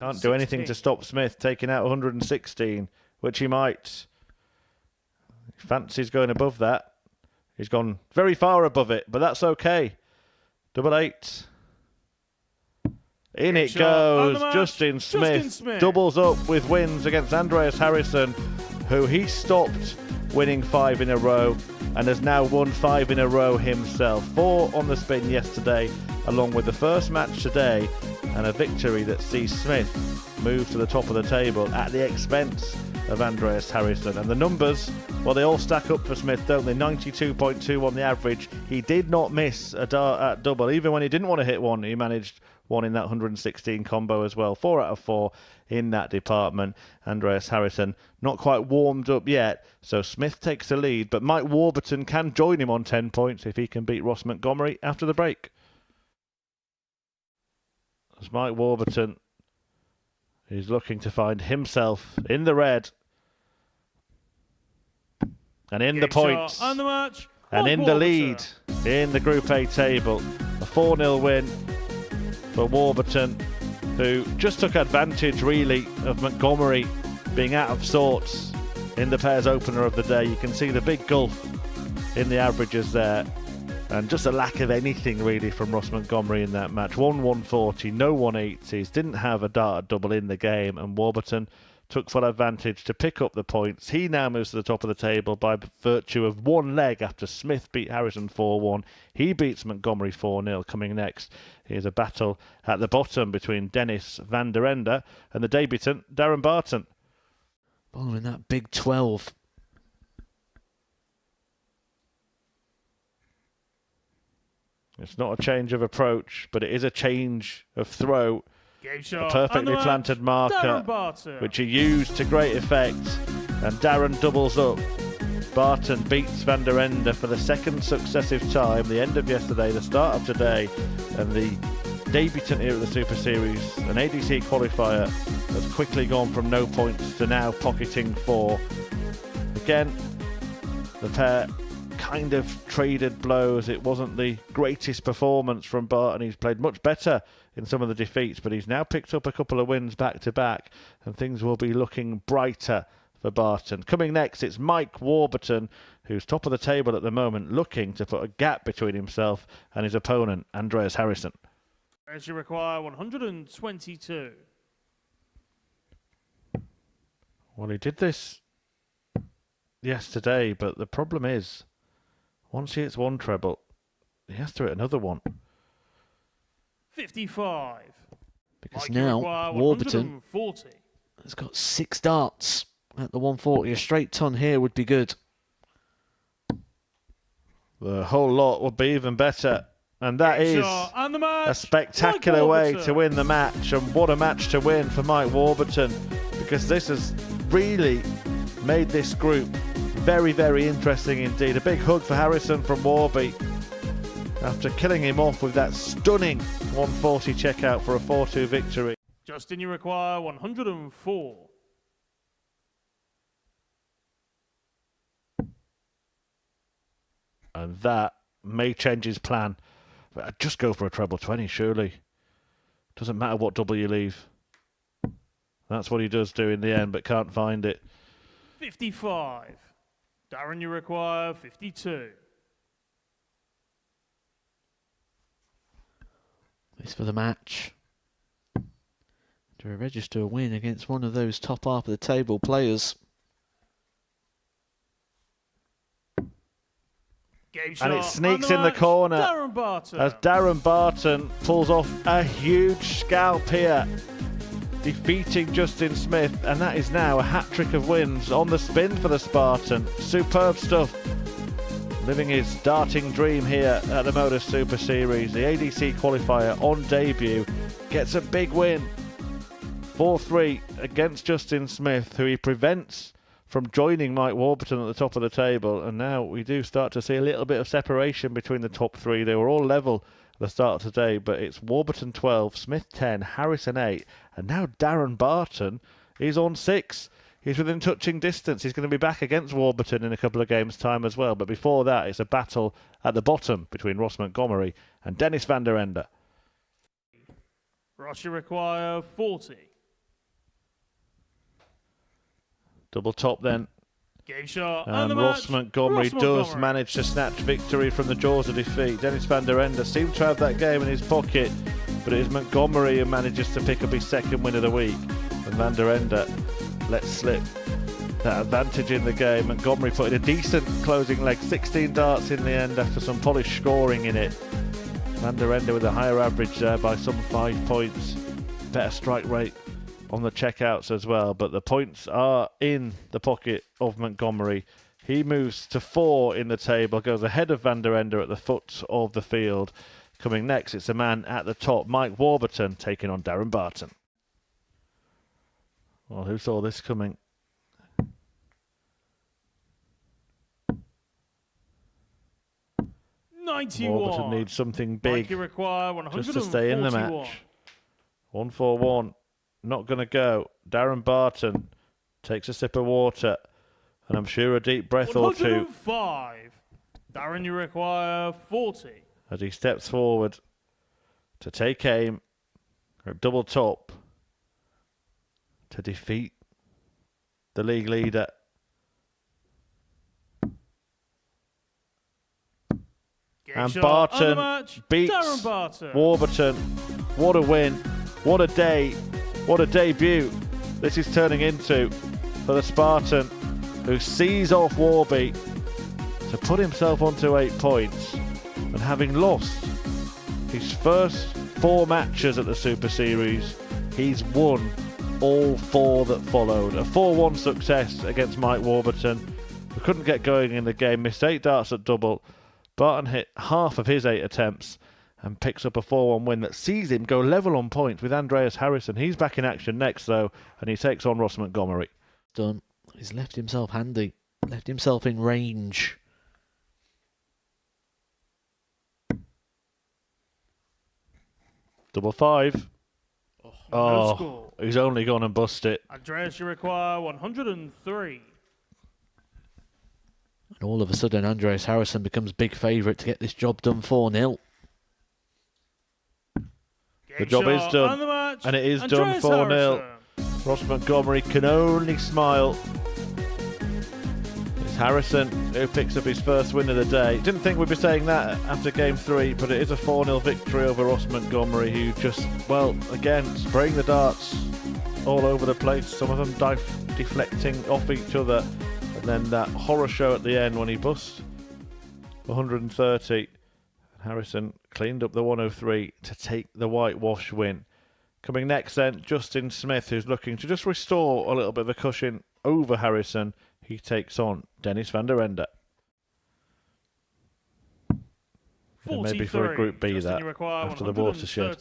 Can't do anything to stop Smith taking out 116, which he might. He fancies going above that. He's gone very far above it, but that's okay. Double eight. In it goes. Justin Smith doubles up with wins against Andreas Harrison, who he stopped winning 5 in a row and has now won 5 in a row himself. 4 on the spin yesterday, along with the first match today, and a victory that sees Smith move to the top of the table at the expense of Andreas Harrison. And the numbers, well, they all stack up for Smith, don't they? 92.2 on the average. He did not miss a dart at double. Even when he didn't want to hit one, he managed one in that 116 combo as well. 4 out of 4 in that department. Andreas Harrison not quite warmed up yet, so Smith takes the lead, but Mike Warburton can join him on 10 points if he can beat Ross Montgomery after the break. As Mike Warburton is looking to find himself in the red and in the points and the match, and in the lead in the Group A table. A 4-0 win for Warburton, who just took advantage really of Montgomery being out of sorts in the pairs opener of the day. You can see the big gulf in the averages there, and just a lack of anything really from Ross Montgomery in that match. 140, no 180s, didn't have a dart double in the game, and Warburton took full advantage to pick up the points. He now moves to the top of the table by virtue of one leg after Smith beat Harrison 4-1. He beats Montgomery 4-0. Coming next is a battle at the bottom between Dennis Vanderenda and the debutant Darren Barton. Following that big 12. It's not a change of approach, but it is a change of throw. A perfectly planted marker, which he used to great effect, and Darren doubles up. Barton beats Vanderenda for the second successive time, the end of yesterday, the start of today, and the debutant here at the Super Series, an ADC qualifier, has quickly gone from no points to now pocketing 4. Again, the pair kind of traded blows. It wasn't the greatest performance from Barton. He's played much better in some of the defeats, but he's now picked up a couple of wins back to back, and things will be looking brighter for Barton. Coming next, it's Mike Warburton, who's top of the table at the moment, looking to put a gap between himself and his opponent, Andreas Harrison. As you require 122. Well, he did this yesterday, but the problem is, once he hits one treble, he has to hit another one. 55. Because now Warburton has got 6 darts at the 140. A straight ton here would be good. The whole lot would be even better. And that is a spectacular way to win the match. And what a match to win for Mike Warburton, because this has really made this group very, very interesting indeed. A big hug for Harrison from Warby after killing him off with that stunning 140 checkout for a 4-2 victory. Justin, you require 104. And that may change his plan. But I'd just go for a treble 20, surely. Doesn't matter what double you leave. That's what he does do in the end, but can't find it. 55. Darren, you require 52. This for the match. To register a win against one of those top half of the table players. And it sneaks in the corner as Darren Barton pulls off a huge scalp here, defeating Justin Smith, and that is now a hat-trick of wins on the spin for the Spartan. Superb stuff. Living his darting dream here at the Motor Super Series. The ADC qualifier on debut gets a big win. 4-3 against Justin Smith, who he prevents from joining Mike Warburton at the top of the table. And now we do start to see a little bit of separation between the top 3. They were all level at the start of today, but it's Warburton 12, Smith 10, Harrison 8, and now Darren Barton is on 6. He's within touching distance. He's going to be back against Warburton in a couple of games' time as well. But before that, it's a battle at the bottom between Ross Montgomery and Dennis Vanderenda. Ross, you require 40. Double top then. Game shot. And Ross Montgomery does manage to snatch victory from the jaws of defeat. Dennis Vanderenda seemed to have that game in his pocket, but it is Montgomery who manages to pick up his second win of the week. And Vanderenda lets slip that advantage in the game. Montgomery put in a decent closing leg, 16 darts in the end after some polished scoring in it. Vanderenda with a higher average there by some 5 points. Better strike rate on the checkouts as well, but the points are in the pocket of Montgomery. He moves to 4 in the table, goes ahead of Vanderenda at the foot of the field. Coming next, it's a man at the top, Mike Warburton, taking on Darren Barton. Well, who saw this coming? Warburton needs something big just to stay in the match. 1-4-1. Not going to go. Darren Barton takes a sip of water, and I'm sure a deep breath or two. 105. Darren, you require 40. As he steps forward to take aim at double top to defeat the league leader. And Barton beats Warburton. What a win. What a day. What a debut this is turning into for the Spartan, who sees off Warby to put himself onto 8 points. And having lost his first 4 matches at the Super Series, he's won all 4 that followed. A 4-1 success against Mike Warburton, who couldn't get going in the game, missed 8 darts at double. Barton hit half of his 8 attempts and picks up a 4-1 win that sees him go level on points with Andreas Harrison. He's back in action next, though, and he takes on Ross Montgomery. Done. He's left himself handy, left himself in range. Double 5. No score. He's only gone and bust it. Andreas, you require 103. And all of a sudden, Andreas Harrison becomes big favourite to get this job done 4-0. The job is done, and it is done 4-0. Ross Montgomery can only smile. It's Harrison who picks up his first win of the day. Didn't think we'd be saying that after game 3, but it is a 4-0 victory over Ross Montgomery, who just, well, again, spraying the darts all over the place. Some of them deflecting off each other. And then that horror show at the end when he busts 130. Harrison cleaned up the 103 to take the whitewash win. Coming next then, Justin Smith, who's looking to just restore a little bit of a cushion over Harrison. He takes on Dennis Vanderenda. Maybe for a Group B Justin, that, after the watershed.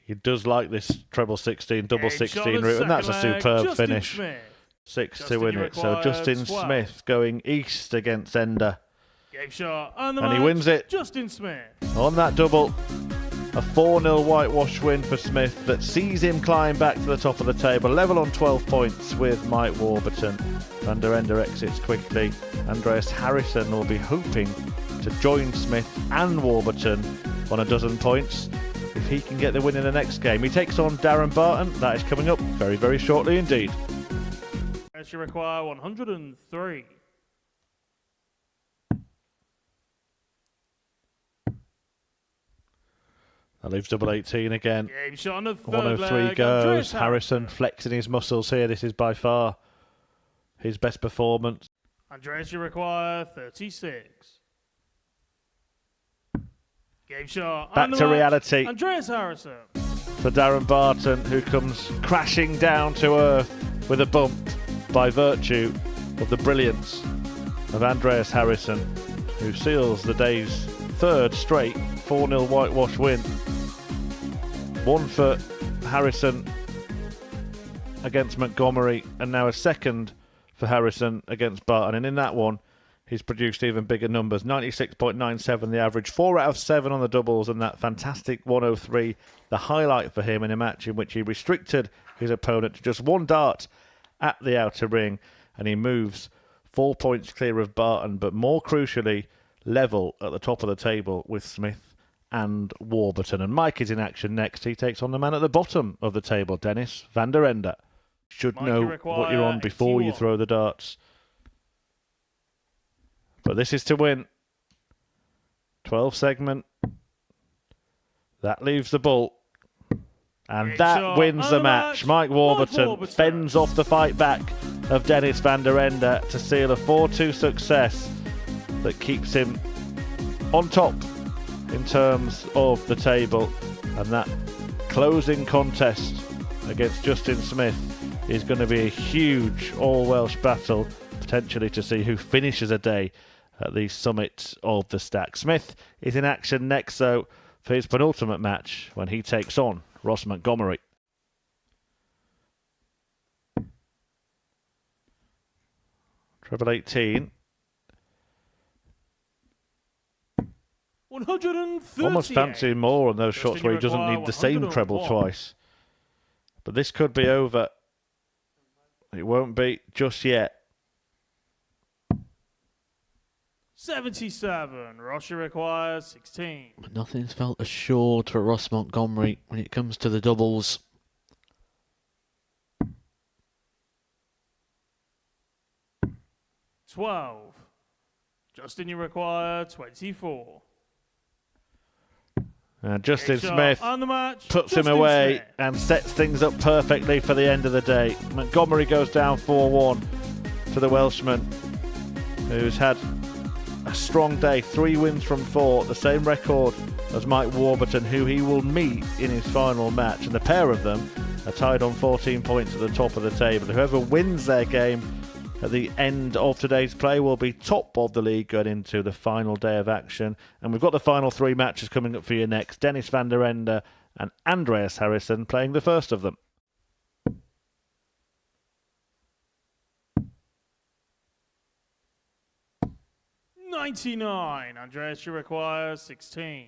He does like this treble 16, double 16 route, and that's a superb finish. Smith. 6 to win it. So Justin 12. Smith going east against Ender. Game shot and he wins it. Justin Smith. On that double. A 4-0 whitewash win for Smith that sees him climb back to the top of the table. Level on 12 points with Mike Warburton. Vanderenda exits quickly. Andreas Harrison will be hoping to join Smith and Warburton on a dozen points if he can get the win in the next game. He takes on Darren Barton. That is coming up very, very shortly indeed. You require 103. That leaves double 18 again. Game shot on the third 103 leg. goes. Harrison flexing his muscles here. This is by far his best performance. Andreas, you require 36. Game shot. Back to reality. Andreas Harrison. For Darren Barton, who comes crashing down to earth with a bump by virtue of the brilliance of Andreas Harrison, who seals the day's 3rd straight 4-0 whitewash win. 1 for Harrison against Montgomery, and now a 2nd for Harrison against Barton. And in that one, he's produced even bigger numbers. 96.97 the average, 4 out of 7 on the doubles, and that fantastic 103, the highlight for him in a match in which he restricted his opponent to just 1 dart at the outer ring, and he moves 4 points clear of Barton, but more crucially, level at the top of the table with Smith and Warburton. And Mike is in action next. He takes on the man at the bottom of the table, Dennis Vanderenda. Should know what you're on before you throw the darts. But this is to win. 12 segment. That leaves the bull. And that wins the match. Mike Warburton fends off the fight back of Dennis Vanderenda to seal a 4-2 success that keeps him on top in terms of the table. And that closing contest against Justin Smith is going to be a huge all-Welsh battle, potentially to see who finishes a day at the summit of the stack. Smith is in action next, though, for his penultimate match when he takes on Ross Montgomery. Treble 18. 138. Almost fancy more on those shots where he doesn't need the same treble twice. But this could be over. It won't be just yet. 77. Ross requires 16. But nothing's felt assured for Ross Montgomery when it comes to the doubles. Justin, you require 24. Justin Smith puts him away and sets things up perfectly for the end of the day. Montgomery goes down 4-1 to the Welshman, who's had a strong day, 3 wins from 4, the same record as Mike Warburton, who he will meet in his final match. And the pair of them are tied on 14 points at the top of the table. Whoever wins their game at the end of today's play will be top of the league going into the final day of action. And we've got the final 3 matches coming up for you next. Dennis Vanderenda and Andreas Harrison playing the first of them. $99. Andreas, you require 16.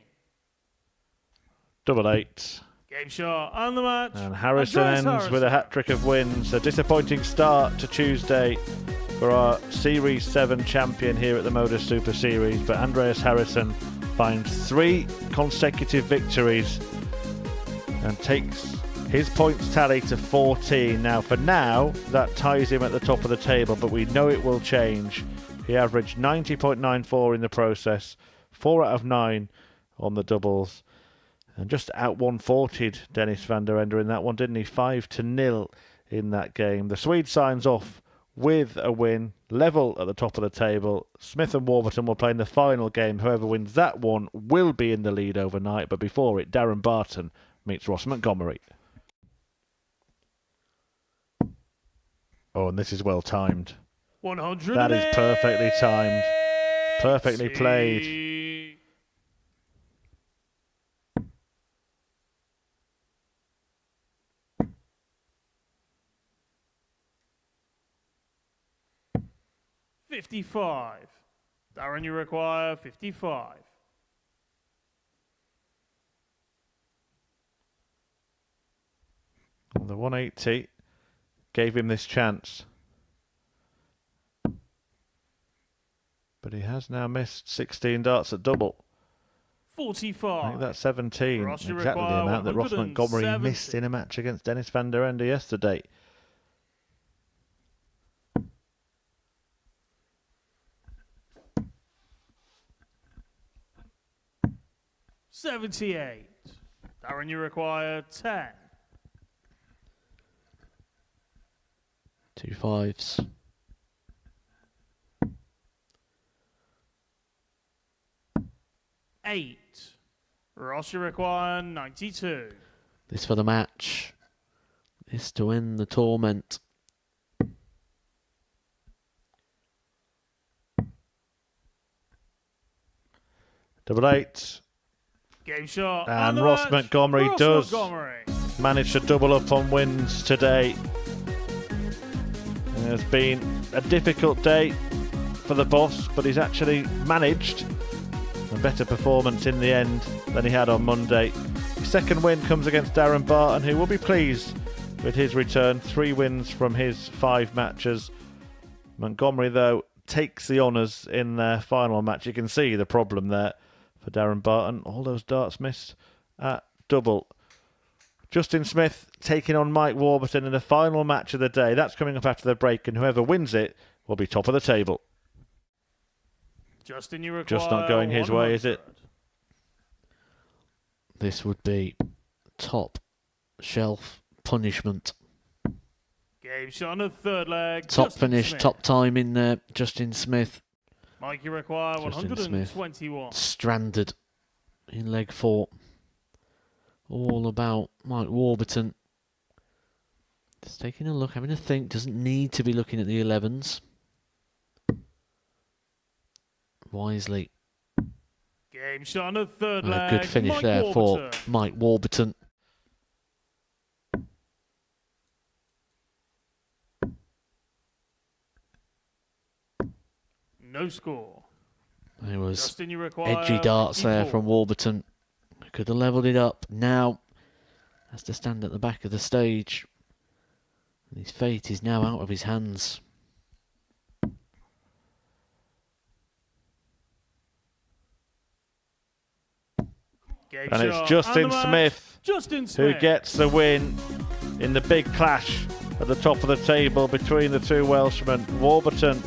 Double 8. Game shot and the match. And Harrison ends with a hat-trick of wins. A disappointing start to Tuesday for our Series 7 champion here at the Modus Super Series. But Andreas Harrison finds 3 consecutive victories and takes his points tally to 14. Now, for now, that ties him at the top of the table, but we know it will change. He averaged 90.94 in the process, 4 out of 9 on the doubles. And just out 140'd Dennis Vanderenda in that one, didn't he? 5-0 in that game. The Swede signs off with a win, level at the top of the table. Smith and Warburton will play in the final game. Whoever wins that one will be in the lead overnight. But before it, Darren Barton meets Ross Montgomery. Oh, and this is well timed. 100. That is perfectly timed. Perfectly played. $55. Darren, you require 55. The 180 gave him this chance. But he has now missed 16 darts at double. 45. I think that's 17. Exactly the amount that Ross Montgomery missed in a match against Dennis Vanderenda yesterday. 78. Darren, you require 10. 2 5s. 8. Ross, you require 92. This for the match. This to win the torment. Double 8. Game shot. And Ross Montgomery does manage to double up on wins today. It has been a difficult day for the boss, but he's actually managed a better performance in the end than he had on Monday. His second win comes against Darren Barton, who will be pleased with his return. 3 wins from his 5 matches. Montgomery, though, takes the honours in their final match. You can see the problem there. for Darren Barton. All those darts missed at double. Justin Smith taking on Mike Warburton in the final match of the day. That's coming up after the break, and whoever wins it will be top of the table. Justin, you require just not going his 100. way, is it? This would be top shelf punishment. Game shot on the third leg. Top Justin finish, Smith. top time in there. Justin Smith. Mike, you require Justin 121. Smith stranded in leg 4. All about Mike Warburton. Just taking a look, having a think. Doesn't need to be looking at the 11s. Wisely. Game shot on the third leg. Good finish Mike there Warburton. for Mike Warburton. No score. There was Justin, you require edgy darts 54. there from Warburton. Could have levelled it up. Now has to stand at the back of the stage. And his fate is now out of his hands. And it's Justin Smith who gets the win in the big clash at the top of the table between the two Welshmen. Warburton,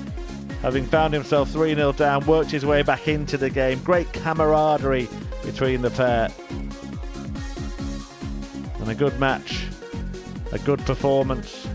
having found himself 3-0 down, worked his way back into the game. Great camaraderie between the pair. And a good match, a good performance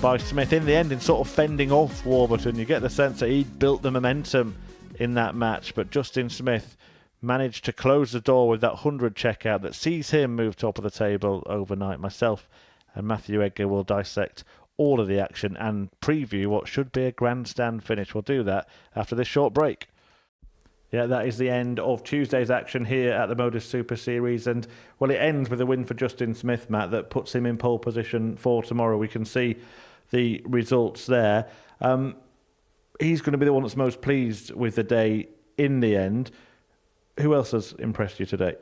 by Smith in the end in sort of fending off Warburton. You get the sense that he built the momentum in that match, but Justin Smith managed to close the door with that 100 checkout that sees him move top of the table overnight. Myself and Matthew Edgar will dissect all of the action and preview what should be a grandstand finish. We'll do that after this short break. Yeah, that is the end of Tuesday's action here at the Modus Super Series, and well, it ends with a win for Justin Smith, Matt, that puts him in pole position for tomorrow. We can see the results there. He's going to be the one that's most pleased with the day in the end. Who else has impressed you today?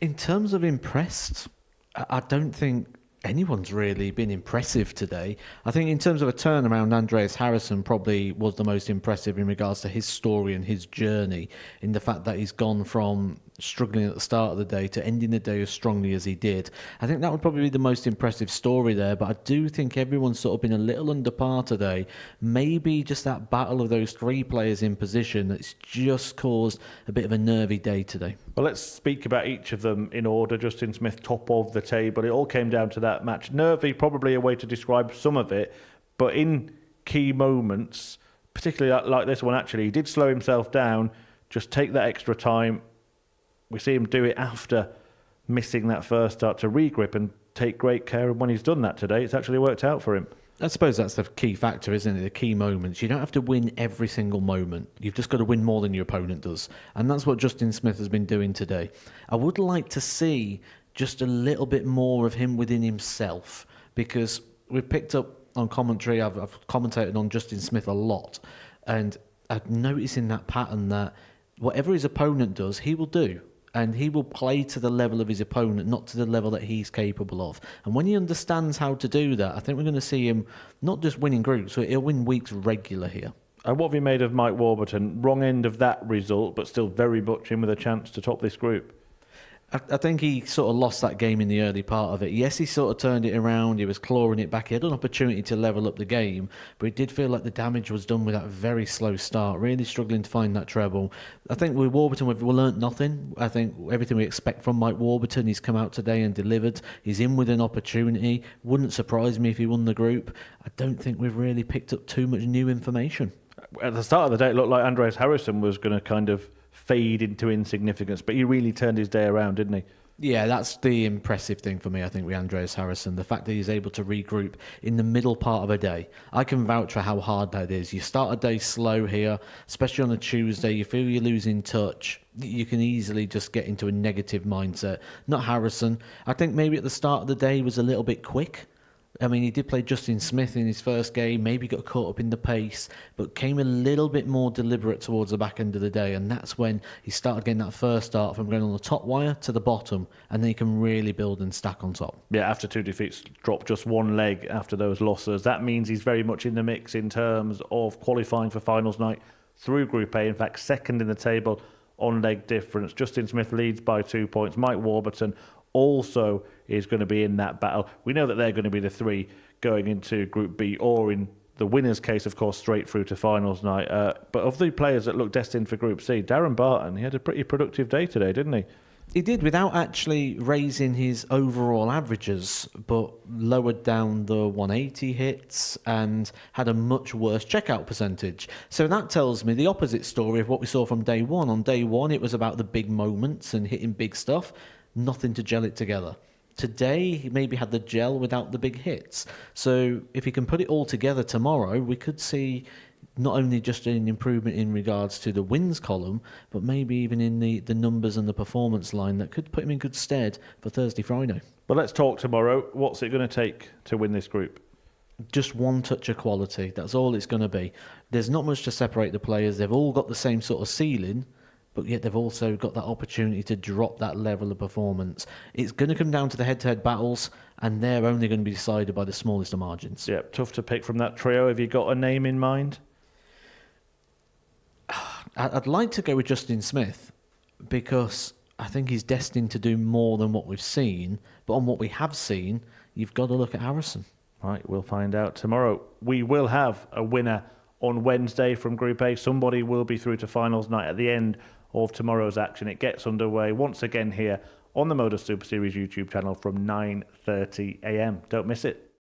In terms of impressed, I don't think anyone's really been impressive today. I think in terms of a turnaround, Andreas Harrison probably was the most impressive in regards to his story and his journey, in the fact that he's gone from struggling at the start of the day to ending the day as strongly as he did. I think that would probably be the most impressive story there, but I do think everyone's sort of been a little under par today. Maybe just that battle of those three players in position that's just caused a bit of a nervy day today. Well, let's speak about each of them in order. Justin Smith, top of the table. It all came down to that match. Nervy, probably a way to describe some of it, but in key moments, particularly like this one actually, he did slow himself down, just take that extra time. We see him do it after missing that first start to regrip and take great care. And when he's done that today, it's actually worked out for him. I suppose that's the key factor, isn't it? The key moments. You don't have to win every single moment. You've just got to win more than your opponent does. And that's what Justin Smith has been doing today. I would like to see just a little bit more of him within himself, because we've picked up on commentary, I've commentated on Justin Smith a lot, and I'm noticing that pattern that whatever his opponent does, he will do. And he will play to the level of his opponent, not to the level that he's capable of. And when he understands how to do that, I think we're going to see him not just winning groups, but he'll win weeks regular here. And what have you made of Mike Warburton? Wrong end of that result, but still very much in with a chance to top this group. I think he sort of lost that game in the early part of it. Yes, he sort of turned it around. He was clawing it back. He had an opportunity to level up the game, but it did feel like the damage was done with that very slow start, really struggling to find that treble. I think with Warburton, we've learnt nothing. I think everything we expect from Mike Warburton, he's come out today and delivered. He's in with an opportunity. Wouldn't surprise me if he won the group. I don't think we've really picked up too much new information. At the start of the day, it looked like Andreas Harrison was going to kind of fade into insignificance, but he really turned his day around, didn't he? Yeah, that's the impressive thing for me, I think, with Andreas Harrison. The fact that he's able to regroup in the middle part of a day. I can vouch for how hard that is. You start a day slow here, especially on a Tuesday. You feel you're losing touch. You can easily just get into a negative mindset. Not Harrison. I think maybe at the start of the day he was a little bit quick. I mean, he did play Justin Smith in his first game, maybe got caught up in the pace, but came a little bit more deliberate towards the back end of the day, and that's when he started getting that first start from going on the top wire to the bottom, and then he can really build and stack on top. Yeah, after 2 defeats, dropped just one leg after those losses. That means he's very much in the mix in terms of qualifying for finals night through Group A. In fact, second in the table on leg difference. Justin Smith leads by 2 points. Mike Warburton also is going to be in that battle. We know that they're going to be the three going into Group B, or in the winner's case, of course, straight through to finals night. But of the players that look destined for Group C, Darren Barton, he had a pretty productive day today, didn't he? He did, without actually raising his overall averages, but lowered down the 180 hits and had a much worse checkout percentage. So that tells me the opposite story of what we saw from day one. On day one, it was about the big moments and hitting big stuff, nothing to gel it together. Today, he maybe had the gel without the big hits. So if he can put it all together tomorrow, we could see not only just an improvement in regards to the wins column, but maybe even in the numbers and the performance line that could put him in good stead for Thursday, Friday. But let's talk tomorrow. What's it going to take to win this group? Just one touch of quality. That's all it's going to be. There's not much to separate the players. They've all got the same sort of ceiling, but yet they've also got that opportunity to drop that level of performance. It's going to come down to the head-to-head battles, and they're only going to be decided by the smallest of margins. Yeah, tough to pick from that trio. Have you got a name in mind? I'd like to go with Justin Smith because I think he's destined to do more than what we've seen. But on what we have seen, you've got to look at Harrison. Right, we'll find out tomorrow. We will have a winner on Wednesday from Group A. Somebody will be through to finals night at the end of tomorrow's action. It gets underway once again here on the Motor Super Series YouTube channel from 9:30 a.m. Don't miss it.